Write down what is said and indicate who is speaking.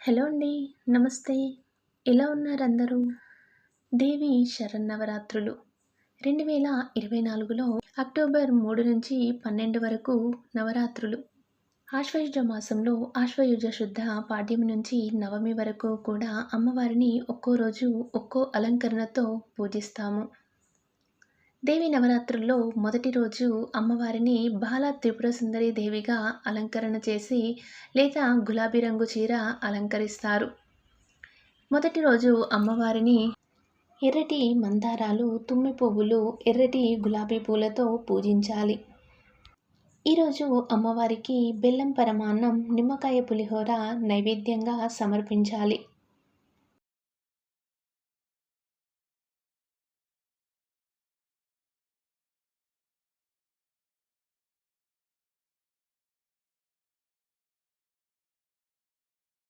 Speaker 1: Hello అండి. నమస్తే. ఎలా ఉన్నారు అందరూ? దేవి శరన్నవరాత్రులు 2024లో అక్టోబర్ 3 నుంచి 12 వరకు నవరాత్రులు. ఆశ్వయుజ మాసంలో ఆశ్వయుజ శుద్ధ పాడ్యమి నుంచి నవమి వరకు కూడా అమ్మవారిని ఒక్కో రోజు ఒక్కో అలంకరణతో పూజిస్తాము. దేవి నవరాత్రుల్లో మొదటి రోజు అమ్మవారిని బాలా త్రిపుర సుందరి దేవిగా అలంకరణ చేసి లేత గులాబీ రంగు చీర అలంకరిస్తారు. మొదటి రోజు అమ్మవారిని ఎర్రటి మందారాలు, తుమ్మి పువ్వులు, ఎర్రటి గులాబీ పూలతో పూజించాలి. ఈరోజు అమ్మవారికి బెల్లం పరమాన్నం, నిమ్మకాయ పులిహోర నైవేద్యంగా సమర్పించాలి.